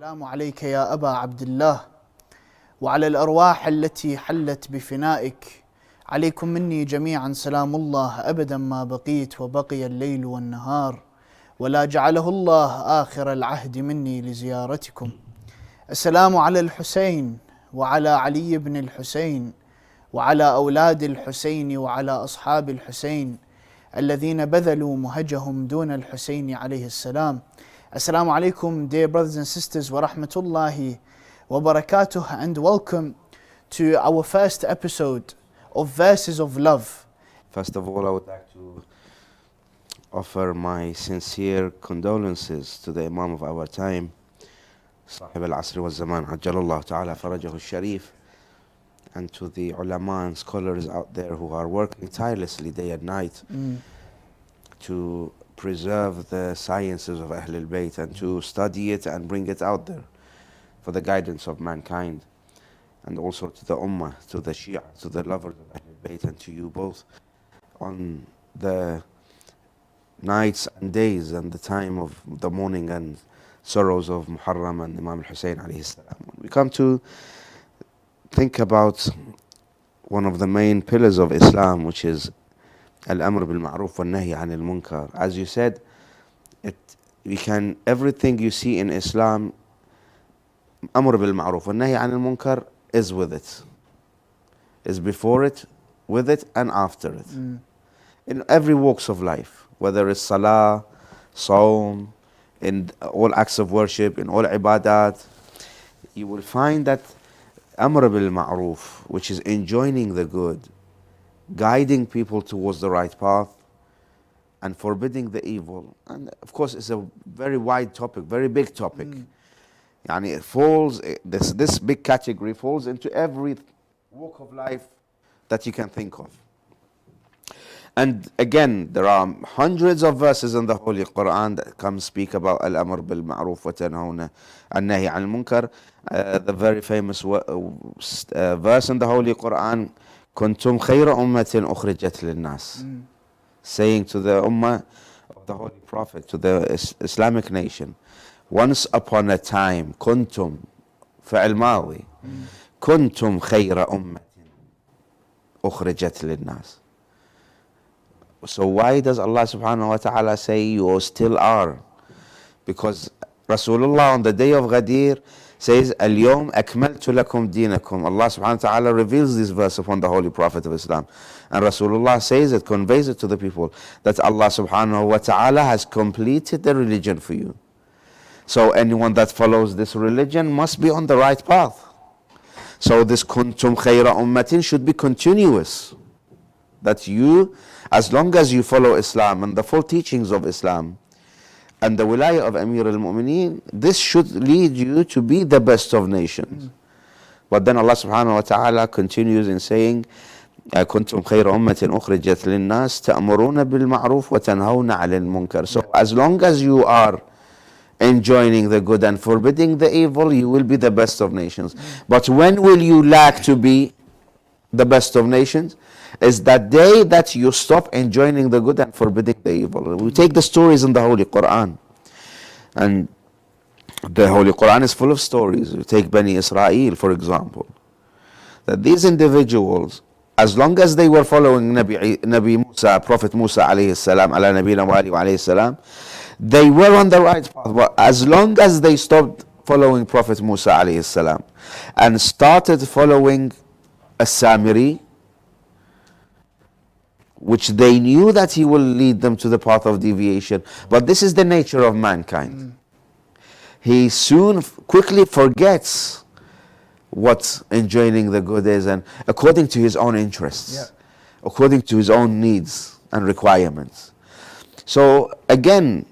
السلام عليك يا أبا عبد الله وعلى الأرواح التي حلت بفنائك. عليكم مني جميعا سلام الله أبدا ما بقيت وبقي الليل والنهار، ولا جعله الله آخر العهد مني لزيارتكم. السلام على الحسين وعلى علي بن الحسين وعلى أولاد الحسين وعلى أصحاب الحسين الذين بذلوا مهجهم دون الحسين عليه السلام. Assalamu alaikum, dear brothers and sisters, wa rahmatullahi wa barakatuh, and welcome to our first episode of Verses of Love. First of all, I would like to offer my sincere condolences to the Imam of our time, Sahib al-Asr wa Zaman, Ajjalallah ta'ala farajahu al-Sharif, and to the ulama and scholars out there who are working tirelessly day and night to preserve the sciences of Ahlul Bayt and to study it and bring it out there for the guidance of mankind, and also to the Ummah, to the Shia, to the lovers of Ahlul Bayt, and to you both on the nights and days and the time of the mourning and sorrows of Muharram and Imam Hussein alayhi salam. We come to think about one of the main pillars of Islam, which is Al-Amr bil-Ma'ruf wa-Nahy anil Munkar. As you said, everything you see in Islam, Amr bil-Ma'ruf wa-Nahy anil Munkar is with it. Is before it, with it, and after it. In every walks of life, whether it's Salah, Sawm, in all acts of worship, in all ibadat, you will find that Amr bil-Ma'ruf, which is enjoining the good, guiding people towards the right path, and forbidding the evil. And of course, it's a very wide topic, very big topic. Yani it falls, this big category falls into every walk of life that you can think of. And again, there are hundreds of verses in the Holy Quran that come speak about Al-Amr bil-Ma'ruf wa Tanhawna an-Nahy al-Munkar. The very famous verse in the Holy Quran, Kuntum khayra ummatin ukhrijat lin-nas, saying to the Ummah of the Holy Prophet, to the Islamic nation, once upon a time, Kuntum, fa'il madi, Kuntum khayra ummatin ukhrijat lin-nas. So why does Allah subhanahu wa ta'ala say you still are? Because Rasulullah on the day of Ghadir says, Al-Yawm akmaltu lakum deenakum. Allah subhanahu wa ta'ala reveals this verse upon the Holy Prophet of Islam. And Rasulullah says it, conveys it to the people, that Allah subhanahu wa ta'ala has completed the religion for you. So anyone that follows this religion must be on the right path. So this kuntum khayra ummatin should be continuous. That you, as long as you follow Islam and the full teachings of Islam and the wilayah of Amir al-Mu'mineen, this should lead you to be the best of nations. But then Allah subhanahu wa ta'ala continues in saying, كنتم خير أمة أخرجت للناس تأمرون بالمعروف وتنهون عن المنكر. So as long as you are enjoining the good and forbidding the evil, you will be the best of nations. But when will you lack to be the best of nations? Is that day that you stop enjoining the good and forbidding the evil. We take the stories in the Holy Quran, and the Holy Quran is full of stories. We take Bani Israel, for example, that these individuals, as long as they were following Nabi Musa, Prophet Musa alayhi salam, ala nabina wa alayhi salam, they were on the right path. But as long as they stopped following Prophet Musa alayhi salam and started following a Samiri, which they knew that he will lead them to the path of deviation. But this is the nature of mankind. He quickly forgets what enjoining the good is, and according to his own interests, according to his own needs and requirements. So again,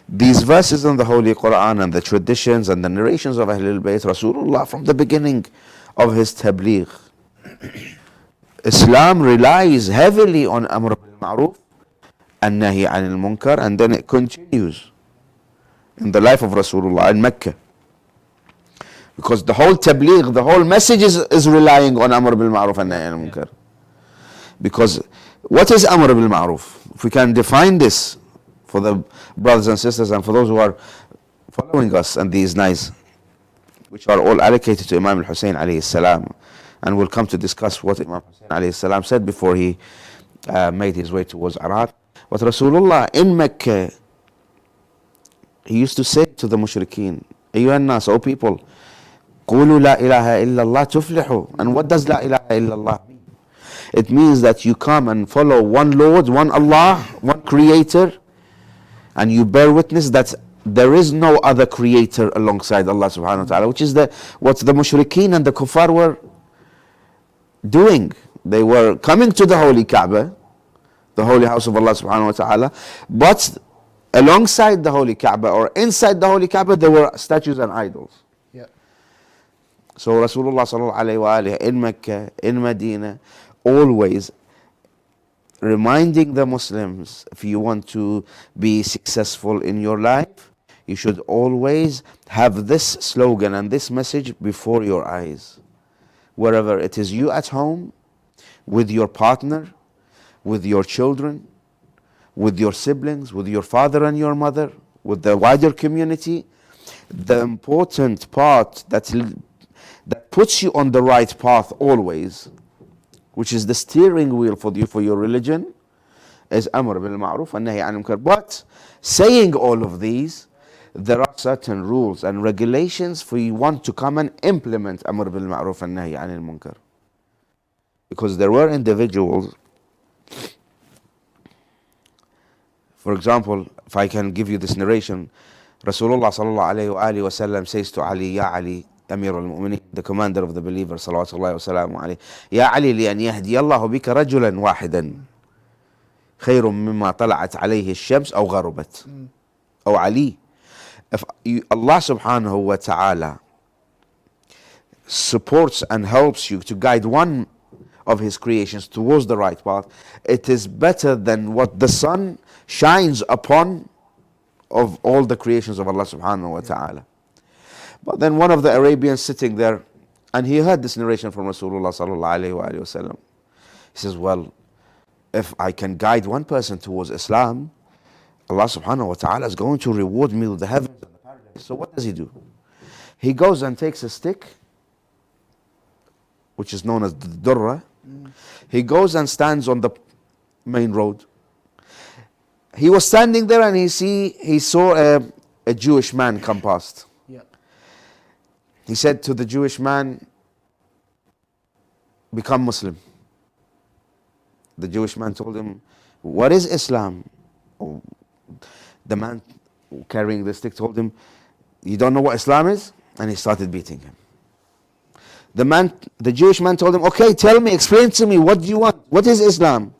these verses in the Holy Quran and the traditions and the narrations of Ahlul Bayt, Rasulullah from the beginning of his tabligh, Islam relies heavily on Amr bil-Ma'ruf and Nahy anil Munkar, and then it continues in the life of Rasulullah in Mecca. Because the whole tabligh, the whole message is relying on Amr bil-Ma'ruf and Nahy anil Munkar. Because what is Amr bil-Ma'ruf? If we can define this for the brothers and sisters and for those who are following us and these nice which are all allocated to Imam Hussein alayhi salam. And we'll come to discuss what Imam Hussein alayhi salam said before he made his way towards Iraq. But Rasulullah in Mecca, he used to say to the mushrikeen, أيها الناس, O people, قولوا لا إله إلا الله تفلحوا. And what does لا إله إلا الله mean? It means that you come and follow one Lord, one Allah, one Creator, and you bear witness that there is no other Creator alongside Allah subhanahu wa ta'ala, which is what the mushrikeen and the kuffar were doing. They were coming to the holy Kaaba, the holy house of Allah subhanahu wa ta'ala, but alongside the holy Kaaba or inside the holy Kaaba there were statues and idols. Yeah. So Rasulullah sallallahu alayhi wa alihi in Mecca, in Medina, always reminding the Muslims, if you want to be successful in your life, you should always have this slogan and this message before your eyes. Wherever it is, you at home, with your partner, with your children, with your siblings, with your father and your mother, with the wider community, the important part that puts you on the right path always, which is the steering wheel for your religion, is Amr bil Ma'ruf and Nahi anil Munkar. But saying all of these, there are certain rules and regulations for you want to come and implement Amr bil Ma'ruf and Nahi anil Munkar. Because there were individuals, for example, if I can give you this narration, Rasulullah sallallahu alayhi wa sallam says to Ali, Ya Ali, Amir al-Mu'minin, the commander of the believers, salawatullahi wa salamu alayhi, Ya Ali, li an yahdi Allahu bika rajulan wahidan, khayrun mimma tala'at alayhi al-shams aw gharubat. Oh Ali, if Allah subhanahu wa ta'ala supports and helps you to guide one of his creations towards the right path, it is better than what the sun shines upon of all the creations of Allah subhanahu wa ta'ala. But then one of the Arabians sitting there, and he heard this narration from Rasulullah sallallahu alayhi wa sallam. He says, well, if I can guide one person towards Islam, Allah subhanahu wa ta'ala is going to reward me with the heavens and the paradise. So what does he do? He goes and takes a stick, which is known as the durra. He goes and stands on the main road. He was standing there and he saw a Jewish man come past. Yeah. He said to the Jewish man, become Muslim. The Jewish man told him, what is Islam? Oh, the man carrying the stick told him, you don't know what Islam is? And he started beating him. The Jewish man told him, okay, tell me, explain to me, what do you want? What is Islam?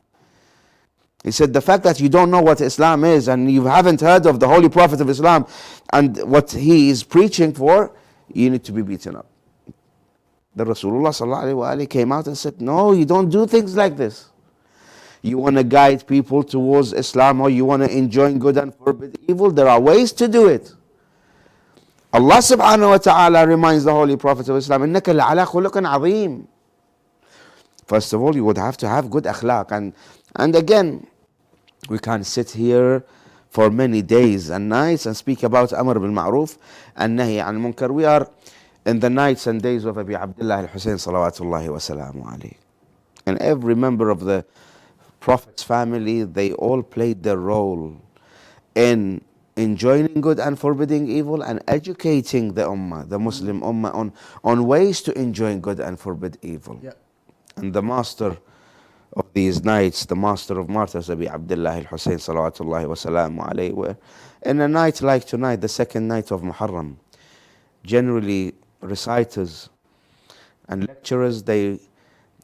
He said, the fact that you don't know what Islam is and you haven't heard of the Holy Prophet of Islam and what he is preaching for, you need to be beaten up. The Rasulullah sallallahu alaihi wasallam came out and said, no, you don't do things like this. You want to guide people towards Islam, or you want to enjoin good and forbid evil, there are ways to do it. Allah subhanahu wa ta'ala reminds the Holy Prophet of Islam, إِنَّكَ لَعَلَى خُلُقٍ عَظِيمٍ. First of all, you would have to have good akhlaq. And again, we can't sit here for many days and nights and speak about Amr bil Ma'ruf and Nahi an Munkar. We are in the nights and days of Abi Abdullah al-Hussein salawatullahi wa salamu alayhi. And every member of the Prophet's family, they all played their role in enjoining good and forbidding evil and educating the ummah, the Muslim ummah, on ways to enjoin good and forbid evil. Yeah. And the master of these nights, the master of martyrs, Abi Abdullah al-Hussein salawatullahi wa salamu alayhi, where in a night like tonight, the second night of Muharram, generally reciters and lecturers, they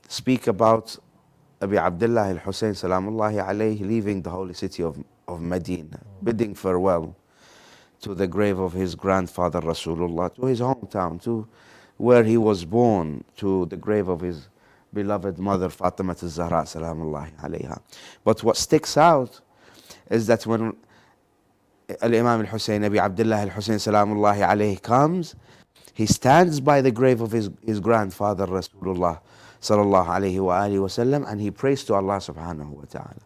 speak about Abi Abdullah al-Hussein salamullahi alayhi leaving the holy city of Medina, bidding farewell to the grave of his grandfather Rasulullah, to his hometown, to where he was born, to the grave of his beloved mother Fatima al-Zahra salamullahi alayha. But what sticks out is that when Al-Imam al-Hussein, Abi Abdullah al-Hussein salamullahi alayhi comes, he stands by the grave of his grandfather Rasulullah sallallahu alayhi wa alihi wa sallam, and he prays to Allah subhanahu wa ta'ala.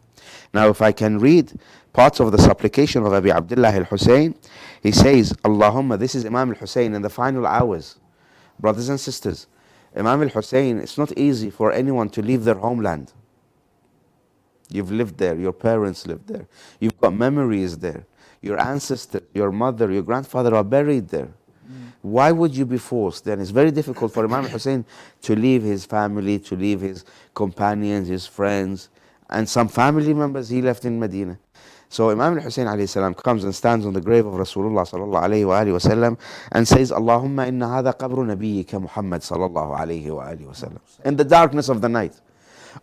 Now if I can read parts of the supplication of Abi Abdullah al-Hussein, he says, Allahumma, this is Imam al-Hussein in the final hours Brothers and sisters, Imam al-Hussein, it's not easy for anyone to leave their homeland. You've lived there, your parents lived there, you've got memories there, your ancestors, your mother, your grandfather are buried there. Why would you be forced? Then it's very difficult for Imam Hussein to leave his family, to leave his companions, his friends, and some family members he left in Medina. So Imam Hussein alayhi salam comes and stands on the grave of Rasulullah sallallahu alayhi wa alihi wasallam and says, Allahumma inna hadha qabru nabiyyika Muhammad sallallahu alayhi wa alihi wasallam. In the darkness of the night,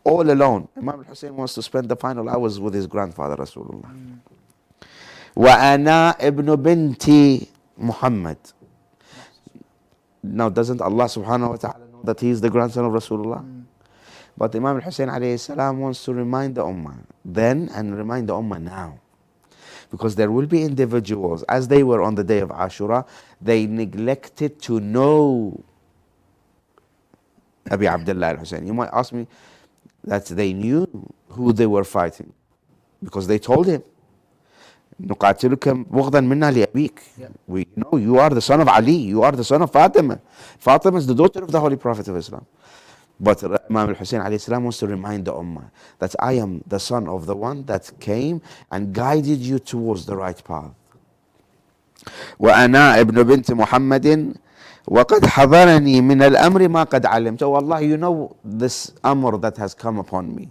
all alone, Imam Hussein wants to spend the final hours with his grandfather Rasulullah. Wa ana ibn binti Muhammad. Now, doesn't Allah subhanahu wa ta'ala know that he is the grandson of Rasulullah? But Imam al-Hussein alayhi salam wants to remind the ummah then and remind the ummah now. Because there will be individuals, as they were on the day of Ashura, they neglected to know Abi Abdullah al-Hussein. You might ask me that they knew who they were fighting because they told him, نقاتلك بغضا منا لأبيك. We know you are the son of Ali, you are the son of Fatima. Fatima is the daughter of the Holy Prophet of Islam. But Imam al-Hussein alayhi salam wants to remind the ummah that I am the son of the one that came and guided you towards the right path. وأنا ابن بنت محمد وقد حضرني من الأمر ما قد علمت. Oh Allah, you know this amr that has come upon me,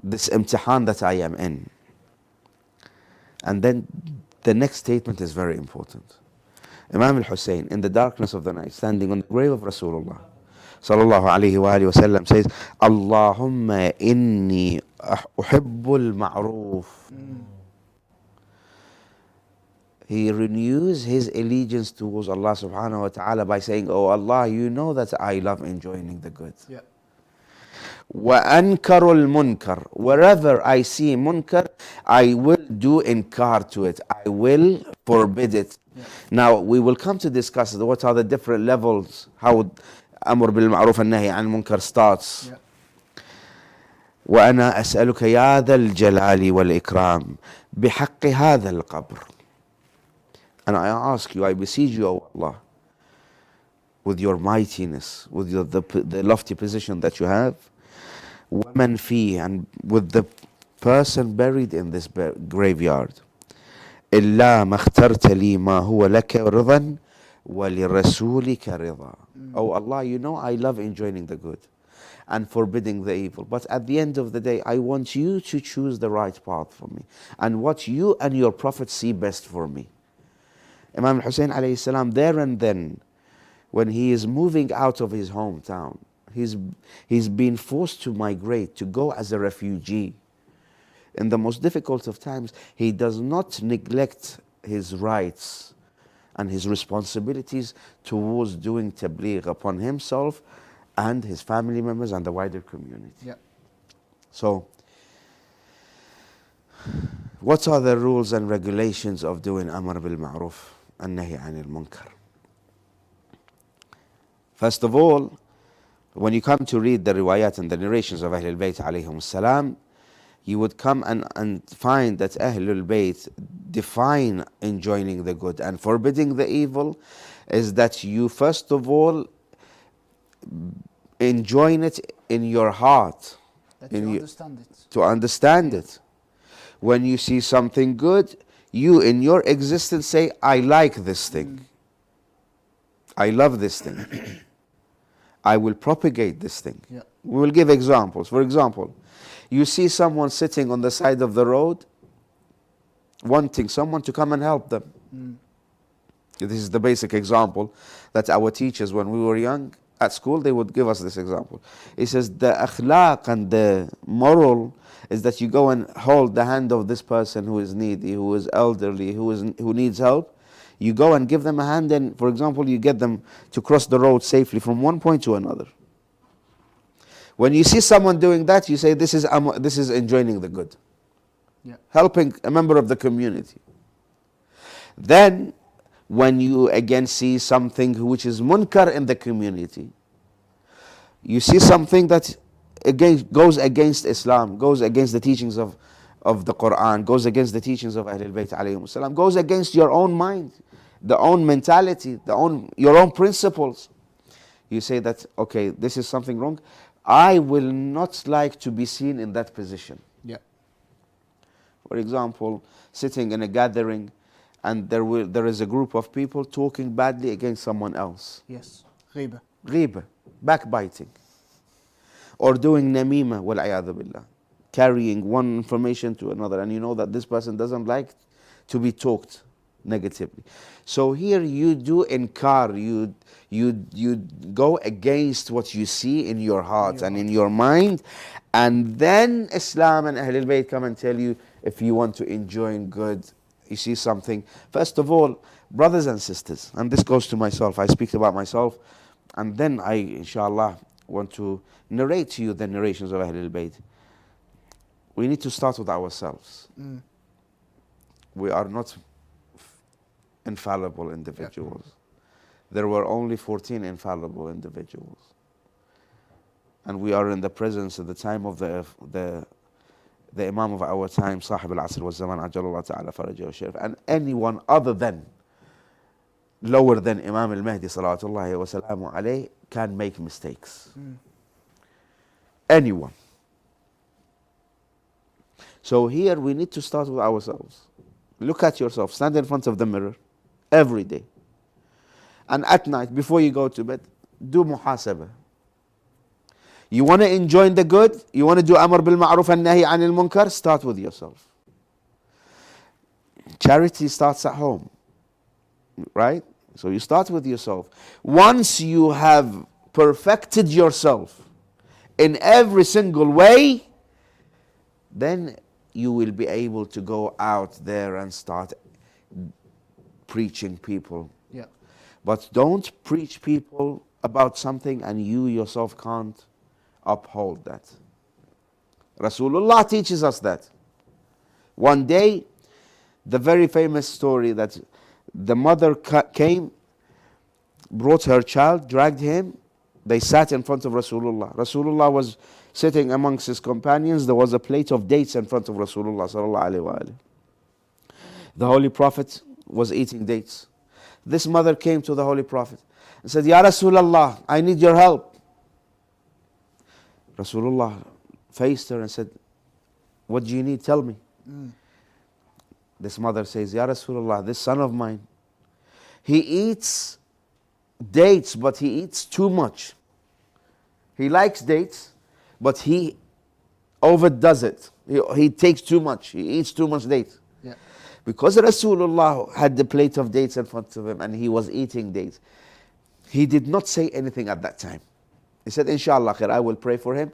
this imtihan that I am in. And then the next statement is very important. Imam al-Hussein, in the darkness of the night, standing on the grave of Rasulullah sallallahu alayhi wa alihi wa sallam, says, Allahumma inni uhibbul ma'roof. He renews his allegiance towards Allah subhanahu wa ta'ala by saying, oh Allah, you know that I love enjoying the good. Yeah. وَأَنْكَرُ الْمُنْكَرُ. Wherever I see munkar, I will do inkar to it. I will forbid it. Yeah. Now, we will come to discuss what are the different levels, how Amr bil Ma'ruf and Nahi an Munkar starts. Yeah. وأنا أسألك يا ذا الجلال والإكرام بحق هذا القبر. And I ask you, I beseech you, O Allah, with your mightiness, with the lofty position that you have, ومن فيه, and with the person buried in this graveyard, إلا ما اخترت لي ما هو لك رضا ولرسولك رضا. Oh Allah, you know I love enjoying the good and forbidding the evil. But at the end of the day, I want you to choose the right path for me and what you and your Prophet see best for me. Imam Hussein alayhi salam, there and then, when he is moving out of his hometown, he's been forced to migrate, to go as a refugee. In the most difficult of times, he does not neglect his rights and his responsibilities towards doing tabligh upon himself and his family members and the wider community. Yeah. So, what are the rules and regulations of doing Amr bil Ma'ruf and Nahi anil Munkar? First of all, when you come to read the riwayat and the narrations of Ahlul Bayt alayhim salam, you would come and find that Ahlul Bayt define enjoining the good and forbidding the evil is that you first of all enjoin it in your heart. That you understand it. To understand it. When you see something good, you in your existence say, I like this thing. I love this thing. I will propagate this thing. Yeah. We will give examples. For example, you see someone sitting on the side of the road, wanting someone to come and help them. This is the basic example that our teachers, when we were young at school, they would give us this example. It says the akhlaq and the moral is that you go and hold the hand of this person who is needy, who is elderly, who needs help. You go and give them a hand, and for example, you get them to cross the road safely from one point to another. When you see someone doing that, you say this is enjoining the good. Yeah. Helping a member of the community. Then, when you again see something which is munkar in the community, you see something that again goes against Islam, goes against the teachings of the Quran, goes against the teachings of Ahlul Bayt alayhim salam, goes against your own mind. the own mentality, your own principles. You say that, okay, this is something wrong. I will not like to be seen in that position. Yeah. For example, sitting in a gathering and there is a group of people talking badly against someone else. Yes. Ghiba. Ghiba, backbiting. Or doing namima, wal-'iyadhu billah. Carrying one information to another, and you know that this person doesn't like to be talked negatively. So here you do inkar, you go against what you see in your heart and in your mind, and then Islam and Ahlul Bayt come and tell you, if you want to enjoy good, you see something. First of all, brothers and sisters, and this goes to myself, I speak about myself, and then I, inshallah, want to narrate to you the narrations of Ahlul Bayt. We need to start with ourselves. We are not infallible individuals. There were only 14 infallible individuals. And we are in the presence at the time of the Imam of our time, Sahib al-Asr wa Zaman, Ajalullah Ta'ala Farajahu Sharif, and anyone other than, lower than Imam al-Mahdi salawatullahi wa salamu alayhi, can make mistakes. Anyone. So here we need to start with ourselves. Look at yourself, stand in front of the mirror every day. And at night, before you go to bed, do muhasabah. You want to enjoy the good, you want to do amr bil ma'ruf and nahi anil munkar, start with yourself. Charity starts at home, right? So you start with yourself. Once you have perfected yourself in every single way, then you will be able to go out there and start preaching people. Yeah. But don't preach people about something and you yourself can't uphold that. Rasulullah teaches us that. One day, the very famous story that the mother came, brought her child, dragged him. They sat in front of Rasulullah. Rasulullah was sitting amongst his companions. There was a plate of dates in front of Rasulullah sallallahu alaihi wasallam. The Holy Prophet was eating dates. This mother came to the Holy Prophet and said, Ya Rasulullah, I need your help. Rasulullah faced her and said, what do you need? Tell me. This mother says, Ya Rasulullah, this son of mine, he eats dates, but he eats too much. He likes dates, but he overdoes it. He takes too much. He eats too much dates. Yeah. Because Rasulullah had the plate of dates in front of him and he was eating dates, he did not say anything at that time. He said, Inshallah khair, I will pray for him.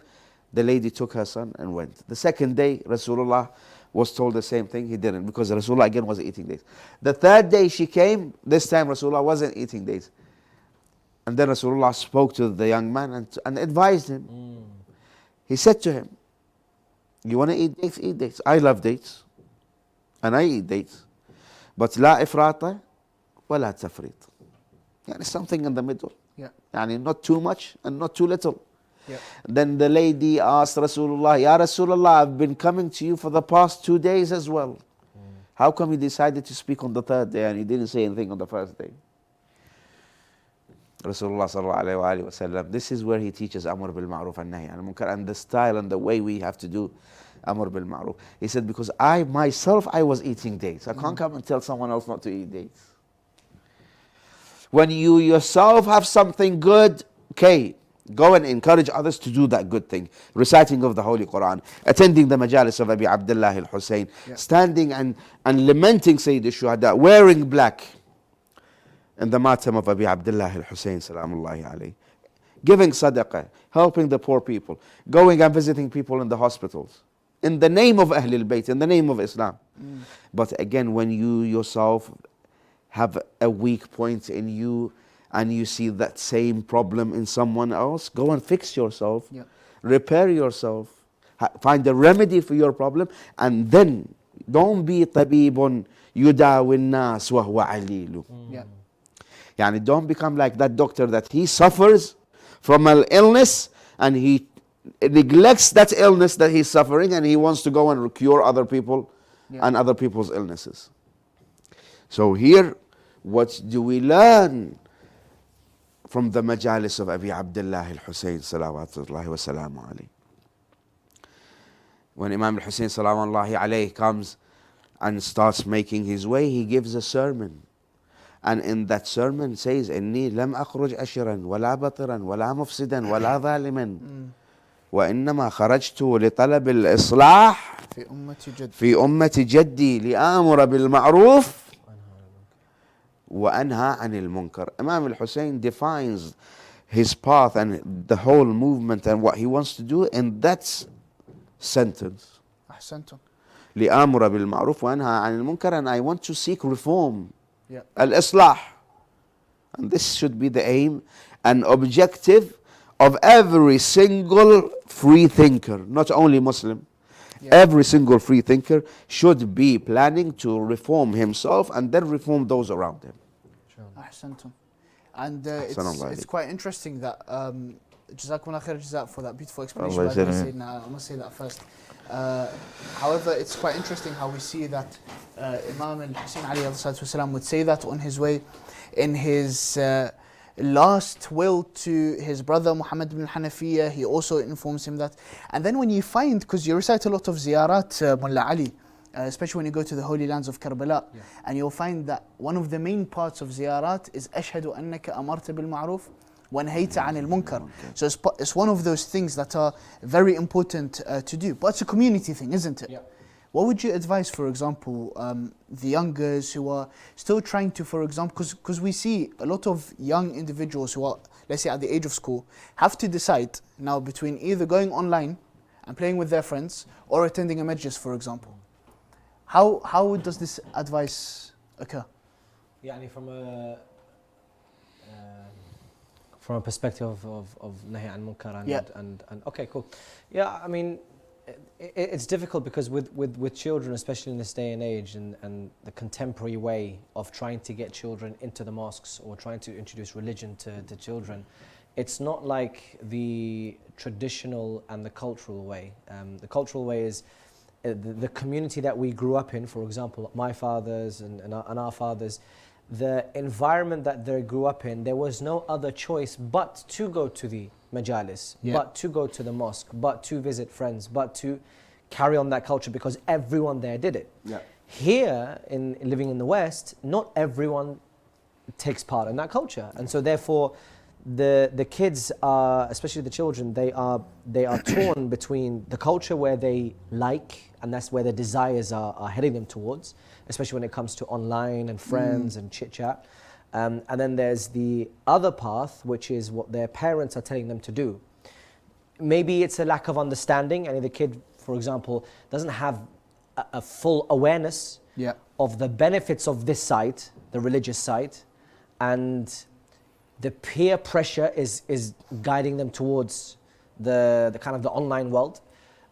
The lady took her son and went. The second day, Rasulullah was told the same thing. He didn't, because Rasulullah again was eating dates. The third day she came, this time Rasulullah wasn't eating dates. And then Rasulullah spoke to the young man and advised him. He said to him, you want to eat dates? Eat dates. I love dates. And I eat dates. But لا إفراط ولا تفريط. يعني something in the middle. Yeah. يعني not too much and not too little. Yeah. Then the lady asked Rasulullah, Ya Rasulullah, I've been coming to you for the past 2 days as well. How come you decided to speak on the third day and you didn't say anything on the first day? Rasulullah sallallahu alayhi wa sallam, this is where he teaches amr bil ma'ruf and nahi anil munkar, and the style and the way we have to do amr bil ma'ruf. He said, because I myself was eating dates. I can't come and tell someone else not to eat dates. When you yourself have something good, okay, go and encourage others to do that good thing. Reciting of the Holy Quran, attending the majalis of Abi Abdullah al-Hussein, standing and lamenting Sayyid al-Shuhada, wearing black in the matam of Abi Abdullah al-Hussein salamullahi alayhi, giving sadaqah, helping the poor people, going and visiting people in the hospitals, in the name of Ahlul Bayt, in the name of Islam. But again, when you yourself have a weak point in you and you see that same problem in someone else, go and fix yourself, repair yourself, find a remedy for your problem, and then don't be tabibun yudawi nas wa huwa alilu. Yani don't become like that doctor that he suffers from an illness and he neglects that illness that he's suffering and he wants to go and cure other people and other people's illnesses. So here What do we learn from the majalis of Abi Abdullah al-Hussein salawatullahi wa salamu alayhi? When Imam al-Hussein salawatullahi alayhi comes and starts making his way, he gives a sermon. And in that sermon says, إني لم أخرج أشرا ولا بطرا ولا مفسدا ولا ظالما وإنما خرجت لطلب الإصلاح في أمة جدي لآمر بالمعروف وأنهى عن المنكر. Imam al-Hussein defines his path and the whole movement and what he wants to do in that sentence. أحسنتم. لآمر بالمعروف وأنهى عن المنكر, and I want to seek reform. Yeah. Al-Islah. And this should be the aim and objective of every single free thinker, not only Muslim. Yeah. Every single free thinker should be planning to reform himself and then reform those around him. Ahsantum. And it's quite interesting that Jazakumullah khair jazak for that beautiful explanation. I must say that first. However, it's quite interesting how we see that Imam Hussein alayhi salatu wasalam would say that on his way in his last will to his brother Muhammad ibn Hanafiya. He also informs him that. And then when you find, because you recite a lot of ziyarat, Mulla Ali, especially when you go to the holy lands of Karbala, and you'll find that one of the main parts of ziyarat is ashhadu annaka amarta bil ma'ruf wa nahayta 'anil munkar. So it's one of those things that are very important to do. But it's a community thing, isn't it? Yeah. What would you advise, for example, the youngers who are still trying to, for example, because we see a lot of young individuals who are, let's say, at the age of school, have to decide now between either going online and playing with their friends or attending a majlis, for example. How does this advice occur? Yeah, from a perspective of nahi an munkar and okay, cool. Yeah, I mean, it's difficult because with children, especially in this day and age, and the contemporary way of trying to get children into the mosques or trying to introduce religion to children, it's not like the traditional and the cultural way. The cultural way is the community that we grew up in, for example, my fathers and our fathers, the environment that they grew up in, there was no other choice but to go to the majalis, but to go to the mosque, but to visit friends, but to carry on that culture because everyone there did it. Yeah. Here, in living in the West, not everyone takes part in that culture, and so therefore, the kids are, especially the children, they are torn between the culture where they like, and that's where their desires are heading them towards, especially when it comes to online and friends and chit chat. And then there's the other path, which is what their parents are telling them to do. Maybe it's a lack of understanding, and the kid, for example, doesn't have a full awareness of the benefits of this site, the religious site, and the peer pressure is guiding them towards the kind of the online world.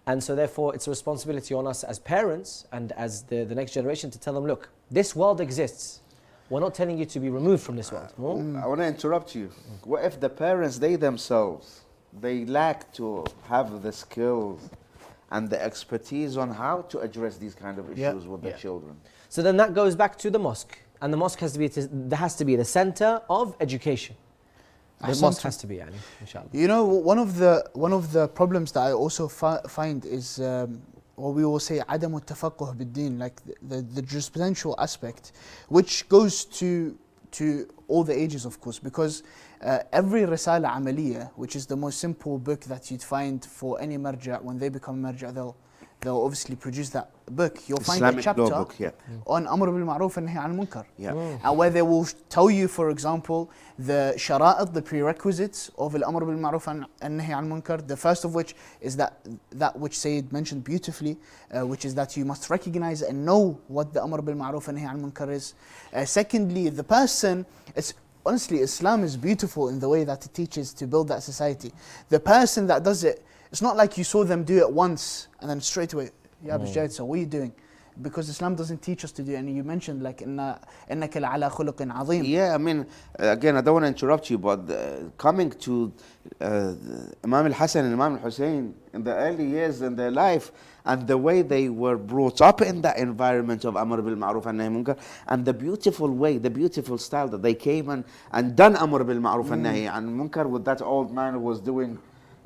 And so therefore it's a responsibility on us as parents and as the next generation to tell them, look, this world exists. We're not telling you to be removed from this world. I want to interrupt you. What if the parents, they themselves, they lack to have the skills and the expertise on how to address these kind of issues with the children? So then that goes back to the mosque. And the mosque has to be the center of education. The mosque has to be, inshallah. You know, one of the problems that I also find is what we will say عدم التفقه بالدين, like the jurisprudential aspect, which goes to all the ages, of course, because every risala amaliya, which is the most simple book that you'd find for any marja, when they become marja, they'll obviously produce that book. You'll find Islamic a chapter book, on Amr bil Ma'ruf and Nahy an Munkar. And where they will tell you, for example, the shara'at, the prerequisites of Al-Amr bil Ma'ruf and Nahy an Munkar. The first of which is that which Sayyid mentioned beautifully, which is that you must recognize and know what the Amr bil Ma'ruf and Nahy an Munkar is. Secondly, the person, honestly, Islam is beautiful in the way that it teaches to build that society. The person that does it, it's not like you saw them do it once and then straight away, so what are you doing? because Islam doesn't teach us to do. And you mentioned like إنك لعلى خلق عظيم. Yeah, I mean, again, I don't want to interrupt you, but coming to Imam al-Hassan and Imam al-Hussein in the early years in their life, and the way they were brought up in that environment of Amr bil Ma'ruf and Nahy Munkar, and the beautiful way, the beautiful style that they came and done Amr bil Ma'ruf and Nahy and Munkar with that old man who was doing,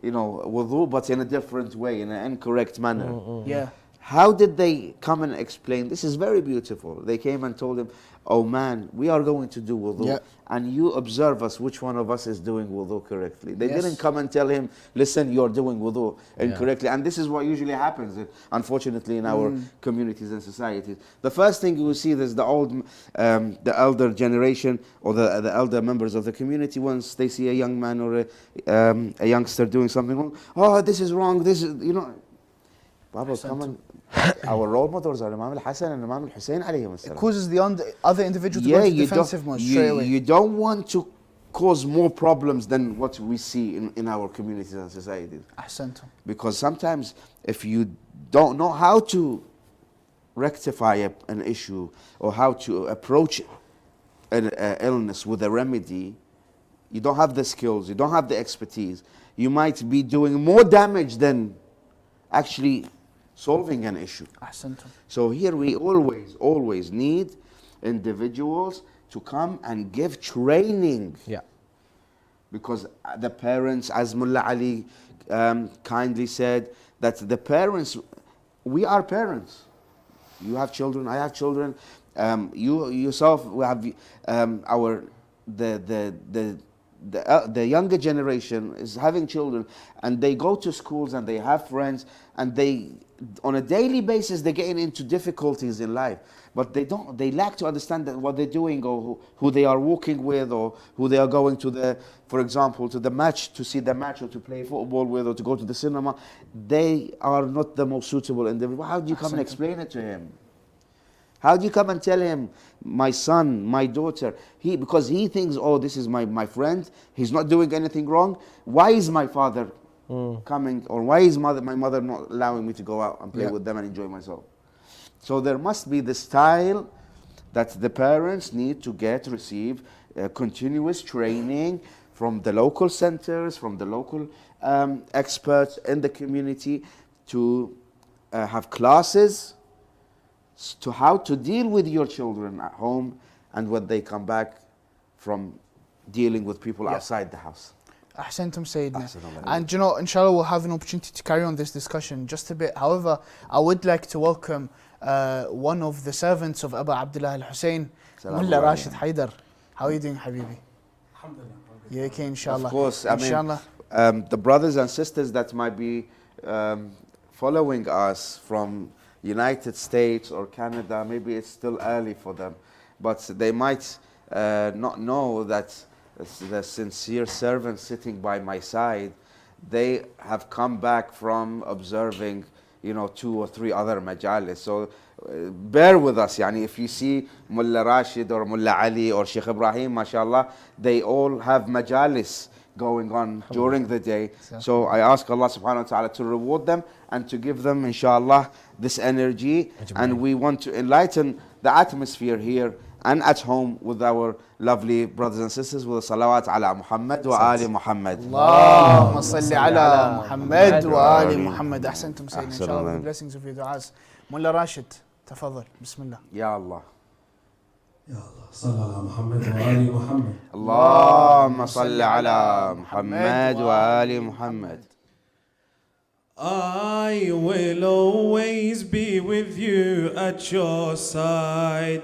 you know, wudu, but in a different way, in an incorrect manner. Yeah. How did they come and explain? This is very beautiful. They came and told him, oh man, we are going to do wudu, and you observe us, which one of us is doing wudu correctly. They didn't come and tell him, listen, you're doing wudu incorrectly. And this is what usually happens, unfortunately, in our communities and societies. The first thing you will see is the elder generation or the elder members of the community, once they see a young man or a youngster doing something wrong, oh, this is wrong, this is, you know. Baba, come on. Our role models are Imam al-Hassan and Imam al-Hussein alayhim as-salam. It causes the other individual to go to defensive mode straight away. You don't want to cause more problems than what we see in our communities and societies. Ahsantum. Because sometimes if you don't know how to rectify an issue or how to approach an illness with a remedy, you don't have the skills, you don't have the expertise, you might be doing more damage than actually solving an issue. Ahsantum. So here we always need individuals to come and give training. Yeah. Because the parents, as Mulla Ali kindly said, that the parents, we are parents. You have children, I have children. You yourself, we have the younger generation is having children, and they go to schools and they have friends, and they on a daily basis they're getting into difficulties in life, but they lack to understand that what they're doing, or who they are walking with, or who they are going to for example, to the match, to see the match, or to play football with, or to go to the cinema. They are not the most suitable individual. How do you come and explain it to him? How do you come and tell him, my son, my daughter, because he thinks, oh, this is my friend, he's not doing anything wrong. Why is my father coming, or why is my mother not allowing me to go out and play with them and enjoy myself? So there must be the style that the parents need to receive continuous training from the local centers, from the local experts in the community, to have classes to how to deal with your children at home and when they come back from dealing with people outside the house. Ahsantum Sayyidina. And you know, inshallah we'll have an opportunity to carry on this discussion just a bit. However, I would like to welcome one of the servants of Abu Abdullah al-Hussein, Mulla Rashid Haidar. How are you doing, Habibi? Alhamdulillah. Yeah, okay, inshallah. Of course, inshallah. I mean, the brothers and sisters that might be following us from United States or Canada, maybe it's still early for them, but they might not know that the sincere servants sitting by my side, they have come back from observing, 2 or 3 other majalis. So bear with us. Yani, if you see Mulla Rashid or Mulla Ali or Sheikh Ibrahim, mashallah, they all have majalis going on during the day. So I ask Allah subhanahu wa ta'ala to reward them and to give them, inshallah, this energy. And we want to enlighten the atmosphere here and at home with our lovely brothers and sisters with salawat ala Muhammad wa ali Muhammad. Allahumma salli ala Muhammad wa ali Muhammad. Ahsantum Sayyidina. Inshallah, the blessings of your du'as. Mulla Rashid, tafadhal. Bismillah. Ya Allah. Ya Allah, salli ala Muhammad wa ali Muhammad. Allahumma salli ala Muhammad wa ali Muhammad. I will always be with you at your side.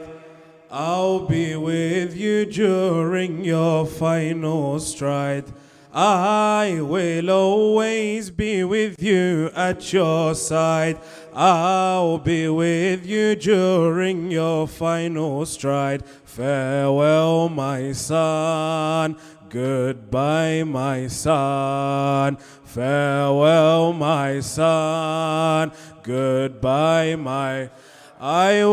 I'll be with you during your final stride. I will always be with you at your side. I'll be with you during your final stride. Farewell, my son. Goodbye, my son. Farewell, my son. Goodbye, my I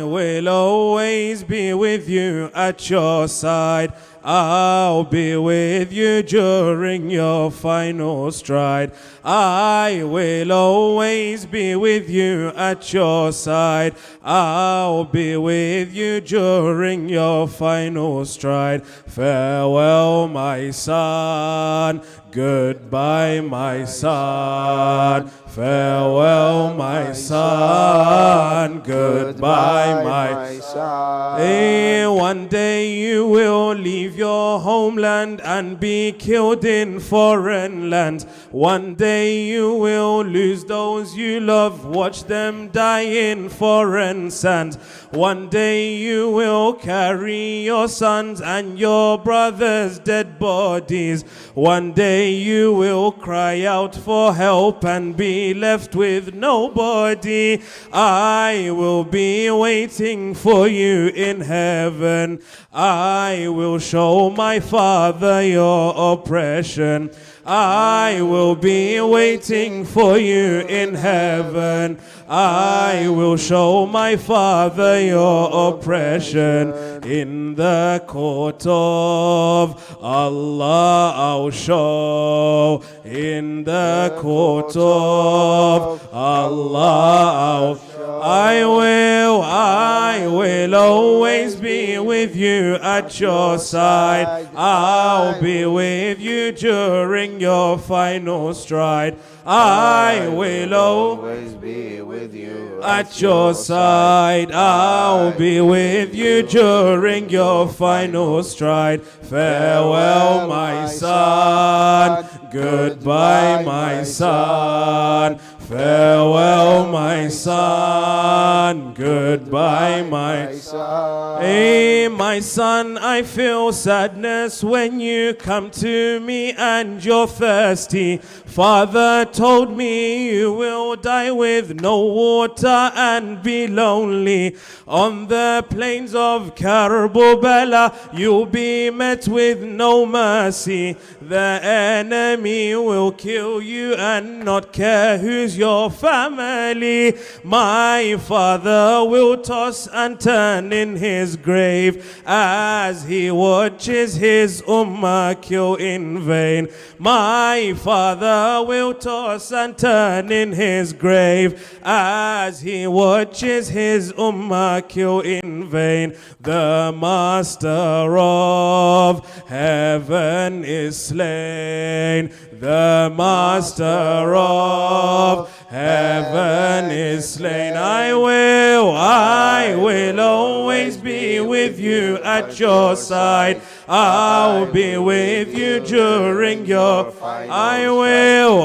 will always be with you at your side. I'll be with you during your final stride. I will always be with you at your side. I'll be with you during your final stride. Farewell, my son. Goodbye, my son. Farewell, my son. Goodbye, my son. One day you will leave your homeland and be killed in foreign land. One day you will lose those you love, watch them die in foreign sand. One day you will carry your sons and your brothers' dead bodies. One day you will cry out for help and be left with nobody. I will be waiting for you in heaven. I will show my Father your oppression. I will be waiting for you in heaven. I will show my Father your oppression. In the court of Allah I'll show. In the court of Allah I'll show. I will always be with you at your side. I'll be with you during your final stride. I will always be with you at your side. I'll be with you during your final stride. Farewell, my son. Goodbye, my son. Farewell, my son. Goodbye, my son. Hey, my son, I feel sadness when you come to me and you're thirsty. Father told me you will die with no water and be lonely. On the plains of Karbala, you'll be met with no mercy. The enemy will kill you and not care who's your family. My father will toss and turn in his grave as he watches his ummah kill in vain. My father will toss and turn in his grave as he watches his ummah kill in vain. The master of heaven is slain. The master of heaven is slain. I will always be with you at your side. I'll be with you during your I will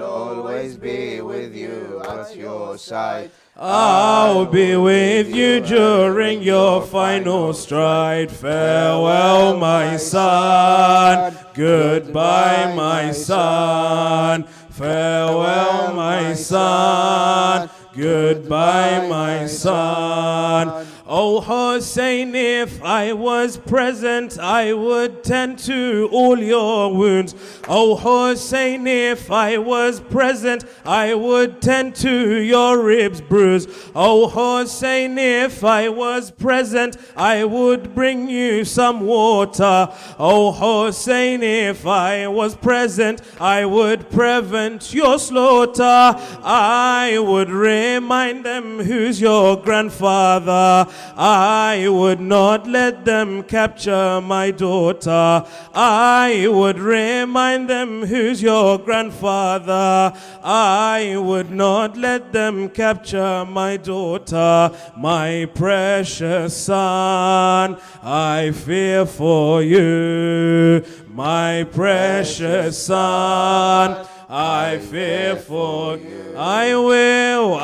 always be with you at your side. I'll be with you during your final stride. Farewell, my son. Goodbye, my son. Farewell, my son. Goodbye, my son. Oh Hussein, if I was present, I would tend to all your wounds. Oh Hussein, if I was present, I would tend to your ribs bruise. Oh Hussein, if I was present, I would bring you some water. Oh Hussein, if I was present, I would prevent your slaughter. I would remind them who's your grandfather. I would not let them capture my daughter. I would remind them who's your grandfather. I would not let them capture my daughter. My precious son, I fear for you. My precious son, I fear for you. I will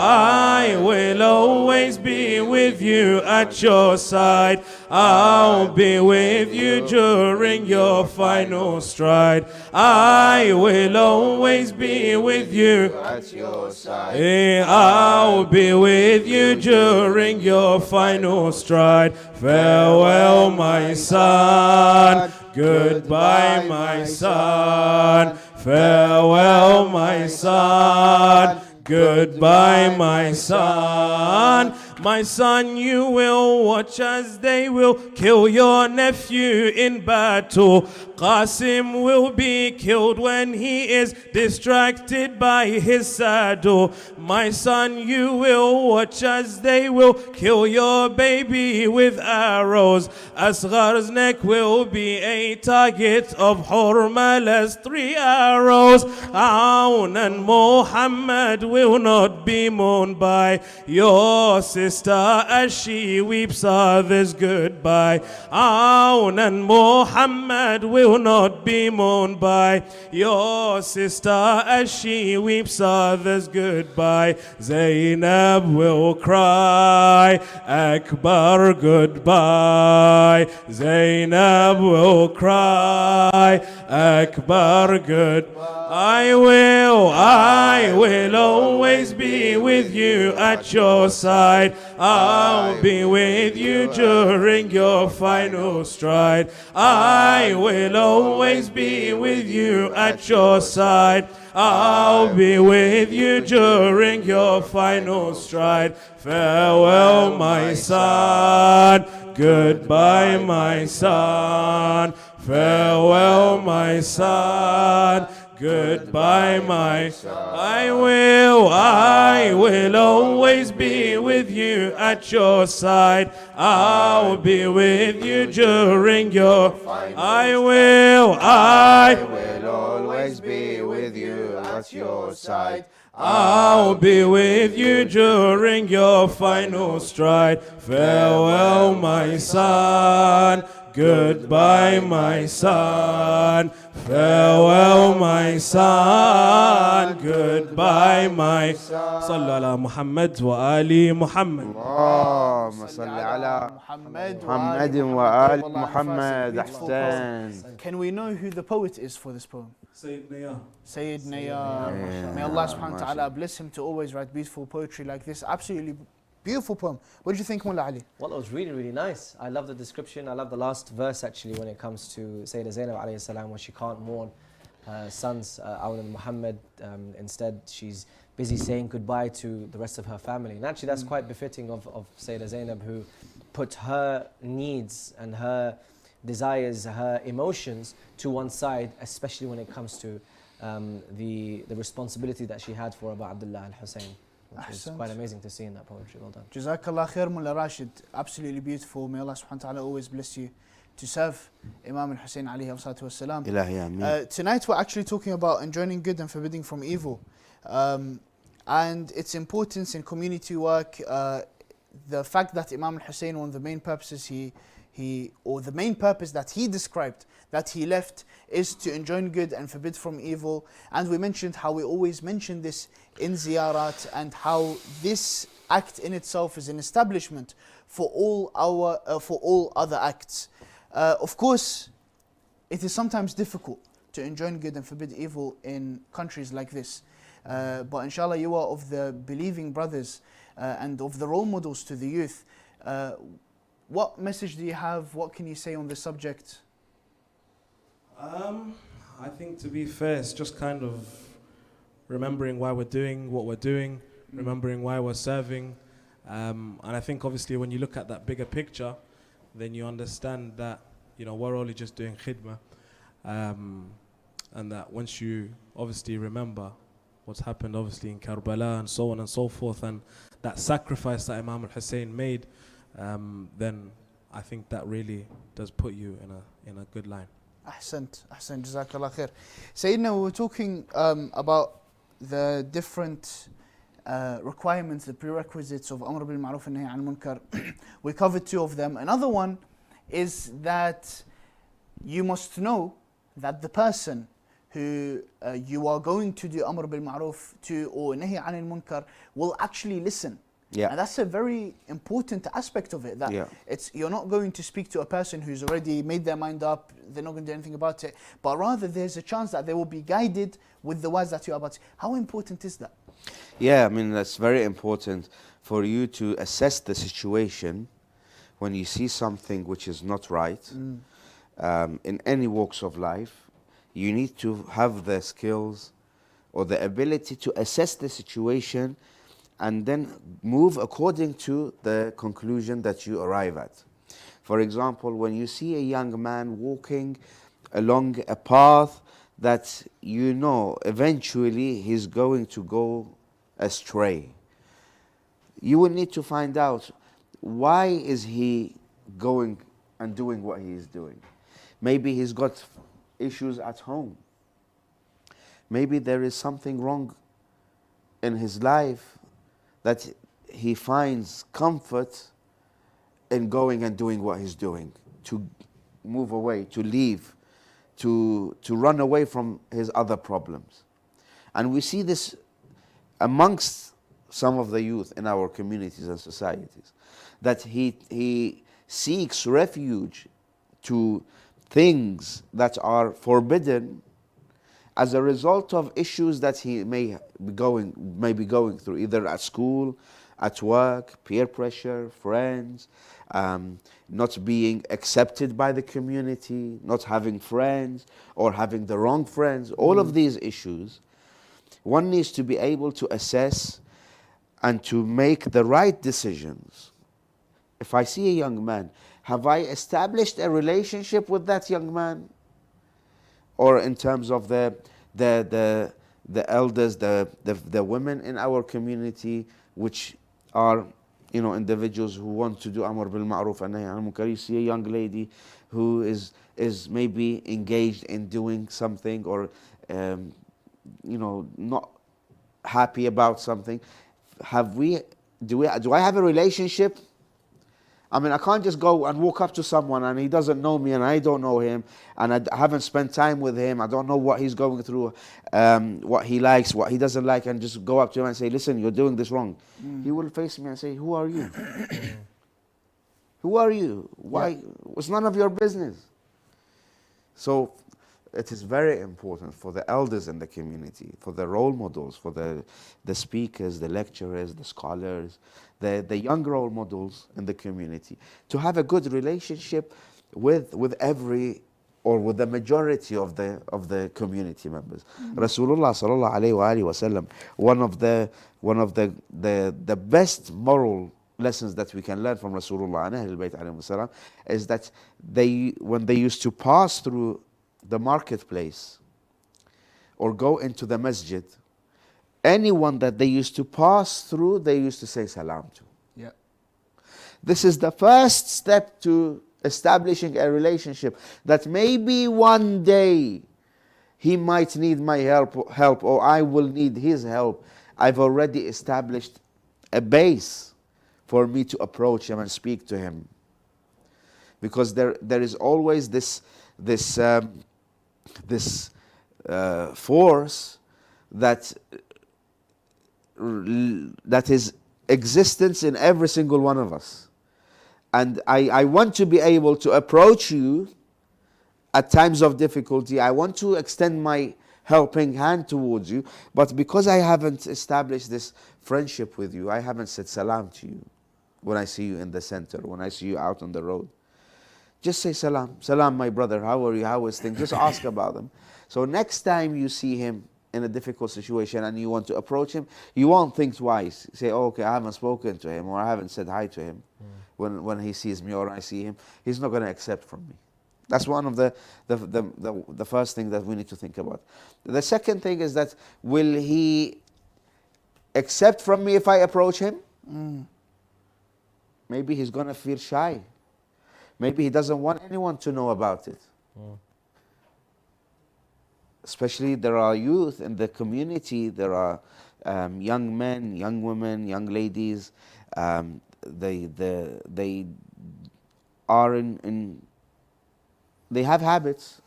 always be with you at your side. I'll be with you during your final stride. I will always be with you at your side. I'll be with you during your final stride. Farewell, my son. Goodbye, my son. Farewell, my son. Goodbye, my son. My son, you will watch as they will kill your nephew in battle. Qasim will be killed when he is distracted by his saddle. My son, you will watch as they will kill your baby with arrows. Asghar's neck will be a target of Hurmala's 3 arrows. Aoun and Muhammad will not be mourned by your sister as she weeps others goodbye. Aoun and Muhammad will not be mourned by your sister as she weeps others goodbye. Zainab will cry, Akbar goodbye. Zainab will cry, Akbar goodbye. I will always be with you at your side. I'll be with you during your final stride. I will always be with you at your side. I'll be with you during your final stride. Farewell, my son. Goodbye, my son. Farewell, my son. Goodbye, my son. I will always be with you at your side. I'll be with you during your I will always be with you at your side. I'll be with you during your final stride. Farewell, my son. Goodbye, my son. Farewell, my son. Goodbye, my son. Sallu ala Muhammad wa ali Muhammad. اللهم صل على محمد وآل محمد. أحسن. Can we know who the poet is for this poem? Sayyid Naya. Sayyid Naya. May Allah subhanahu wa ta'ala bless him to always write beautiful poetry like this. Absolutely beautiful poem. What did you think, Mulla Ali? Well, it was really, really nice. I love the description. I love the last verse actually when it comes to Sayyidah Zainab alayhi salam, when she can't mourn her sons, Aoun and Muhammad. Instead, she's busy saying goodbye to the rest of her family. And actually, that's quite befitting of Sayyidah Zainab, who put her needs and her desires, her emotions to one side, especially when it comes to the responsibility that she had for Abu Abdullah al-Hussein. Which is quite amazing to see in that poetry. Well done. Jazakallah khair, Mulla Rashid. Absolutely beautiful. May Allah subhanahu wa ta'ala always bless you to serve Imam Hussein alayhi salatu wassalam. Ilahi ameen. Tonight we're actually talking about enjoining good and forbidding from evil. And its importance in community work. The fact that Imam Hussein, one of the main purposes the main purpose that he described, that he left, is to enjoin good and forbid from evil. And we mentioned how we always mention this in ziyarat, and how this act in itself is an establishment for all other acts. Of course, it is sometimes difficult to enjoin good and forbid evil in countries like this. But inshallah, you are of the believing brothers and of the role models to the youth. What message do you have? What can you say on this subject? I think, to be fair, it's just kind of remembering why we're doing what we're doing, remembering why we're serving. And I think, obviously, when you look at that bigger picture, then you understand that, we're only just doing khidmah. And that once you obviously remember what's happened, obviously, in Karbala and so on and so forth, and that sacrifice that Imam Hussein made, then I think that really does put you in a good line. Ahsant, Jazakallah khair. Sayyidina, we were talking about the different requirements, the prerequisites of Amr bil Ma'ruf and Nahy al Munkar. We covered 2 of them. Another one is that you must know that the person who you are going to do Amr bil Ma'ruf to or Nahy al Munkar will actually listen. Yeah. And that's a very important aspect of it. That you're not going to speak to a person who's already made their mind up, they're not going to do anything about it, but rather there's a chance that they will be guided with the words that you're about to. How important is that? Yeah, I mean, that's very important for you to assess the situation when you see something which is not right. In any walks of life, you need to have the skills or the ability to assess the situation and then move according to the conclusion that you arrive at. For example, when you see a young man walking along a path that you know eventually he's going to go astray, you will need to find out, why is he going and doing what he is doing? Maybe he's got issues at home. Maybe there is something wrong in his life that he finds comfort in going and doing what he's doing, to move away, to leave, to run away from his other problems. And we see this amongst some of the youth in our communities and societies, that he seeks refuge to things that are forbidden as a result of issues that he may be going through, either at school, at work, peer pressure, friends, not being accepted by the community, not having friends, or having the wrong friends. All of these issues, one needs to be able to assess and to make the right decisions. If I see a young man, have I established a relationship with that young man? Or in terms of the elders, the women in our community, which are, individuals who want to do Amr bil Ma'ruf and Nahy anil Munkar. You see a young lady who is maybe engaged in doing something, or not happy about something. Do I have a relationship? I mean, I can't just go and walk up to someone and he doesn't know me and I don't know him, and I haven't spent time with him. I don't know what he's going through, what he likes, what he doesn't like, and just go up to him and say, listen, you're doing this wrong. He will face me and say, who are you? Who are you? Why? Yeah. It's none of your business. So it is very important for the elders in the community, for the role models, for the speakers, the lecturers, the scholars, the young role models in the community, to have a good relationship with every, or with the majority of the community members. Rasulullah sallallahu alaihi wasallam, one of the best moral lessons that we can learn from Rasulullah and Ahlul Bayt alayhi salam is that when they used to pass through the marketplace or go into the masjid, anyone that they used to pass through, they used to say salam to. Yeah. This is the first step to establishing a relationship, that maybe one day he might need my help, or I will need his help. I've already established a base for me to approach him and speak to him, because there is always this force that is existence in every single one of us. And I want to be able to approach you at times of difficulty. I want to extend my helping hand towards you, but because I haven't established this friendship with you, I haven't said salam to you when I see you in the center, when I see you out on the road. Just say salam. Salam, my brother, how are you? How is things? Just ask about them. So next time you see him in a difficult situation and you want to approach him, you won't think twice. Say, oh, okay, I haven't spoken to him, or I haven't said hi to him. When he sees me or I see him, he's not going to accept from me. That's one of the first thing that we need to think about. The second thing is that, will he accept from me if I approach him? Maybe he's going to feel shy. Maybe he doesn't want anyone to know about it. Especially there are youth in the community, there are young men, young women, young ladies. They are they have habits.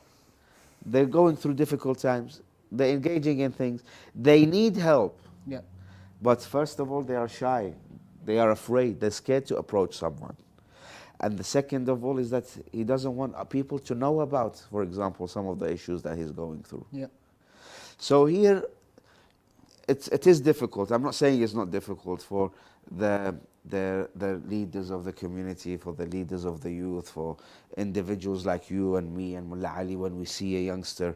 They're going through difficult times. They're engaging in things. They need help. Yeah. But first of all, they are shy. They are afraid. They're scared to approach someone. And the second of all is that he doesn't want people to know about, for example, some of the issues that he's going through. Yeah. So here, it is difficult. I'm not saying it's not difficult for the leaders of the community, for the leaders of the youth, for individuals like you and me and Mulla Ali. When we see a youngster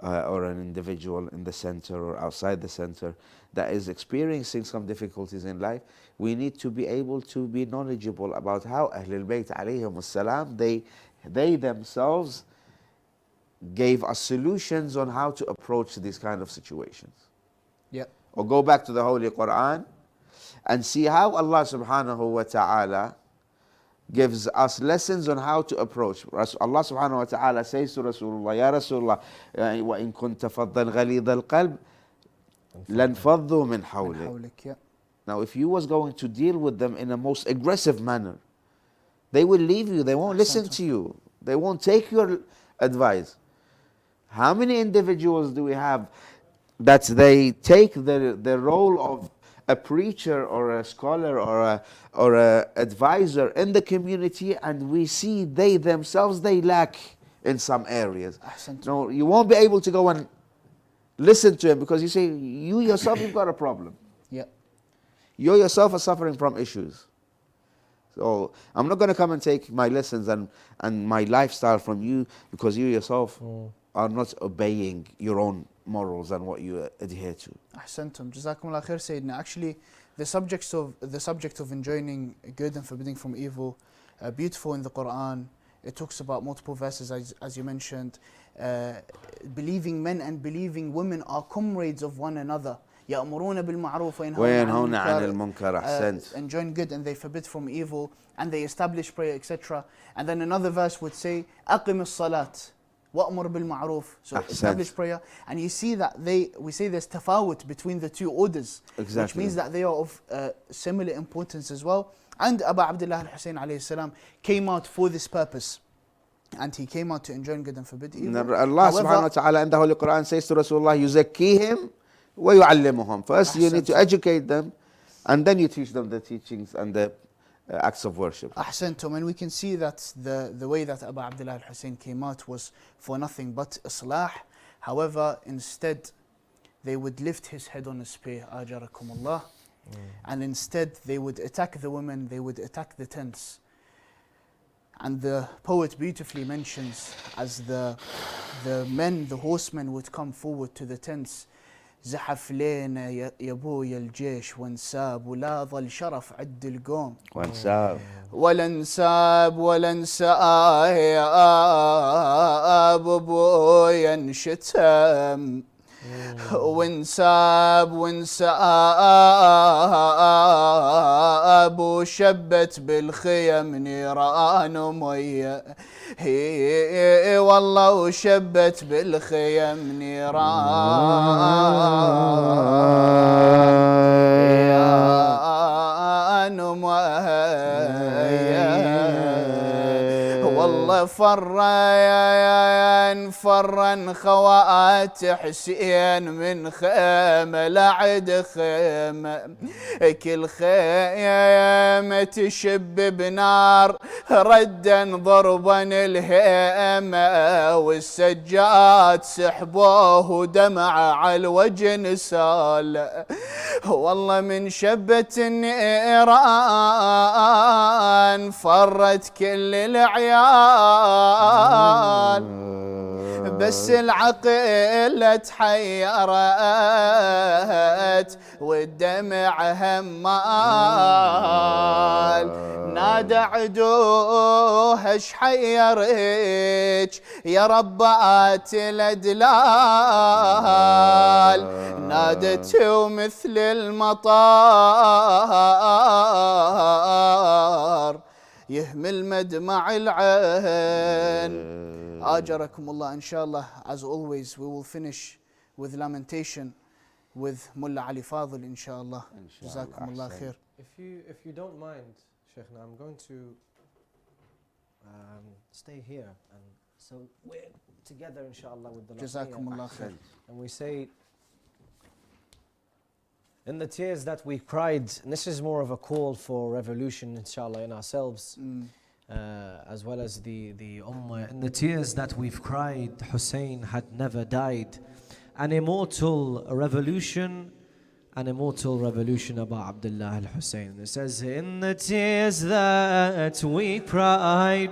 or an individual in the center or outside the center that is experiencing some difficulties in life, we need to be able to be knowledgeable about how Ahlul Bayt alayhim as-salam, they themselves gave us solutions on how to approach these kind of situations. Yeah. Or go back to the Holy Quran and see how Allah subhanahu wa ta'ala gives us lessons on how to approach. Allah subhanahu wa ta'ala says to Rasulullah, Ya Rasulullah, وَإِن كُنْتَ فَضًّا غَلِيظَ الْقَلْبِ لَنْفَضُّوا مِنْ حَوْلِكَ. Yeah. Now, if you was going to deal with them in a most aggressive manner, they will leave you, they won't listen to you, they won't take your advice. How many individuals do we have that they take the role of a preacher or a scholar or a advisor in the community, and we see they themselves, they lack in some areas. No, you won't be able to go and listen to him because you say, you yourself, you've got a problem. Yeah. You yourself are suffering from issues. So I'm not going to come and take my lessons and my lifestyle from you because you yourself are not obeying your own morals and what you adhere to. Ahsantum. Jazakumullah khair, Sayyidina. Actually, the subject of enjoining good and forbidding from evil, beautiful in the Quran. It talks about multiple verses, as you mentioned. Believing men and believing women are comrades of one another. يأمرون بالمعروف وينهون عن المنكر. أحسنت. Enjoin good and they forbid from evil, and they establish prayer, etc. And then another verse would say أقم الصلاة وأمر بالمعروف. So establish prayer, and you see that we say there's tafawut between the two orders, which means that they are of similar importance as well. And Abu Abdullah al-Hussein alayhi salam came out for this purpose, and he came out to enjoin good and forbid evil. Allah subhanahu wa ta'ala in the Holy Quran says to Rasulullah, يزكيهم ويعلمهم. First you need to educate them, and then you teach them the teachings and the acts of worship. Ahsantum. And we can see that the way that Abu Abdullah al-Hussein came out was for nothing but islah. However, instead they would lift his head on a spear, ajarakumullah, and instead they would attack the women, they would attack the tents. And the poet beautifully mentions, as the men, the horsemen would come forward to the tents, زحف لينا يا ابويا الجيش وانساب ولا ظل شرف عد القوم وانساب ولا انساب ولا انساب ابويا انشتم وانساب وشبت بالخيم نيران مية هي والله وشبت بالخيم نيران مية والله فرن خوات حسين من خيمة لعد خيمة كل خيمة تشب بنار ردا ضربا الهيمة والسجاد سحبوه ودمع على الوجه نسال والله من شبة النيران فرت كل العيال بس العقل تحيرت والدمع همال نادى عدوها شحيرك يا ربات الادلال نادته مثل المطار يهمل مدمع العين. Ajarakumullah, inshallah, as always, we will finish with lamentation with Mulla Ali Fadhil, inshallah. Jazakumullah khair. If you don't mind, Shaykhna, I'm going to stay here, and so we're together, inshallah, with the Jazakumullah khair. And we say, in the tears that we cried, and this is more of a call for revolution, inshallah, in ourselves. As well as the Ummah. In the tears that we've cried, Hussein had never died. An immortal revolution about Abdullah al-Hussein. It says, in the tears that we cried,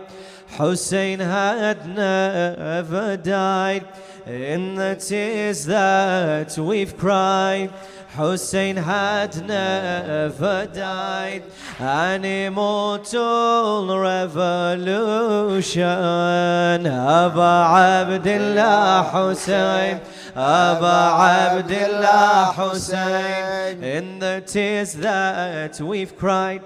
Hussein had never died. in the tears that we've cried. Hussein had never died, an immortal revolution. Aba Abdullah Hussein, Aba Abdullah Hussein, in the tears that we've cried.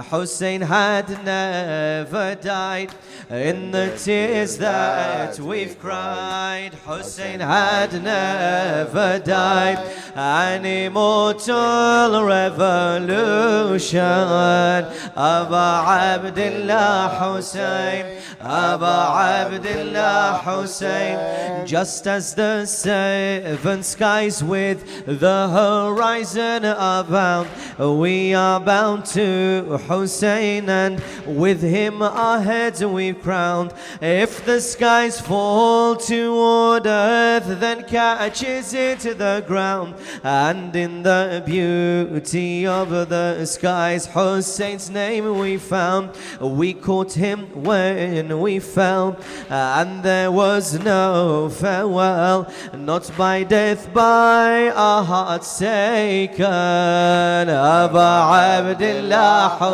Hussein had never died, in the tears that we've cried. Hussein had never died, an immortal revolution. Aba Abdullah Hussein, Aba Abdullah Hussein. Just as the seven skies with the horizon are bound, we are bound to Hussein, and with him our heads we've crowned. If the skies fall toward earth, then catches it the ground. And in the beauty of the skies, Hussein's name we found. We caught him when we fell, and there was no farewell, not by death, by our hearts taken. Aba Abdullah Hussein,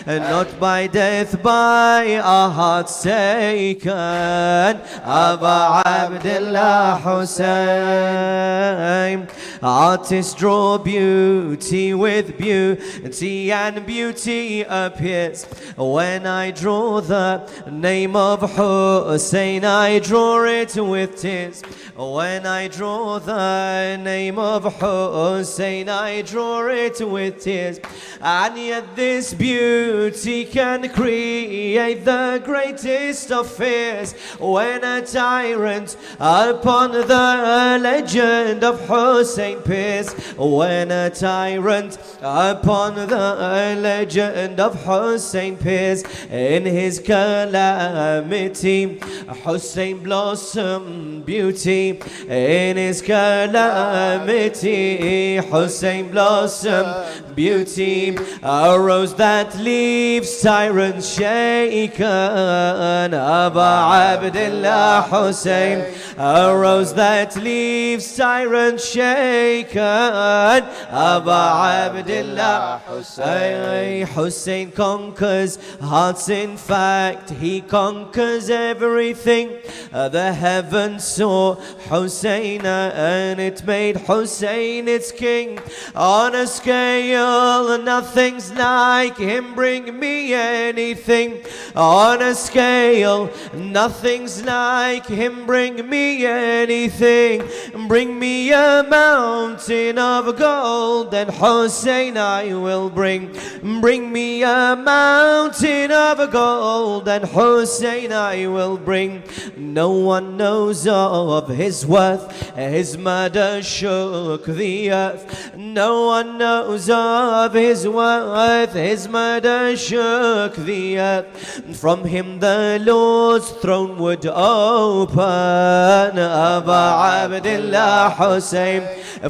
not by death, by our hearts taken. Aba Abdullah Hussein. Artists draw beauty with beauty, and beauty appears. When I draw the name of Hussein, I draw it with tears. When I draw the name of Hussein, I draw it with tears. And yet this beauty can create the greatest of fears. When a tyrant upon the legend of Hussein peers, when a tyrant upon the legend of Hussein peers, in his calamity Hussein blossomed beauty. In his calamity Hussein blossomed beauty. A rose that leaves tyrants shaken. Aba Abdullah Hussein, a rose that leaves tyrants shaken. Aba Abdullah Hussein. Hussein conquers hearts, in fact he conquers everything. The heavens saw Hussein, and it made Hussein its king. On a scale nothing's like him, bring me anything. On a scale nothing's like him, bring me anything. Bring me a mountain of gold, and Hussein I will bring. Bring me a mountain of gold, and Hussein I will bring. No one knows of his worth, his murder shook the earth. No one knows of his worth, his murder shook the earth. From him the Lord's throne would open. Aba Abdullah Hussein,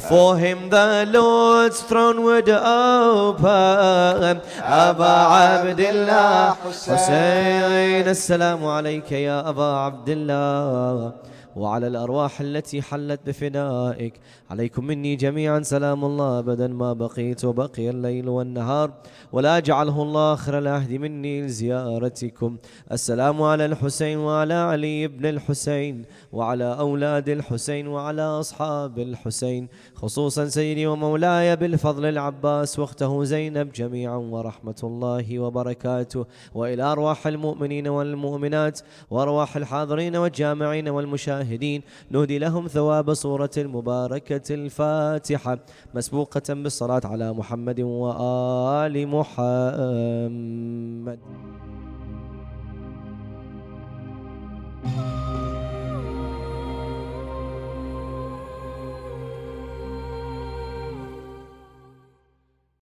for him the Lord's throne would open. Aba Abdullah Hussein. Assalamu alayka ya Aba Abdullah وعلى الأرواح التي حلت بفنائك. عليكم مني جميعا سلام الله أبدا ما بقيت وبقي الليل والنهار، ولا أجعله الله آخر العهد مني لزيارتكم. السلام على الحسين وعلى علي بن الحسين وعلى أولاد الحسين وعلى أصحاب الحسين، خصوصا سيدي ومولاي بالفضل العباس واخته زينب جميعا، ورحمة الله وبركاته. وإلى أرواح المؤمنين والمؤمنات وأرواح الحاضرين والجامعين والمشاهدين، نهدي لهم ثواب صورة المباركة الفاتحة مسبوقة بالصلاة على محمد وآل محمد.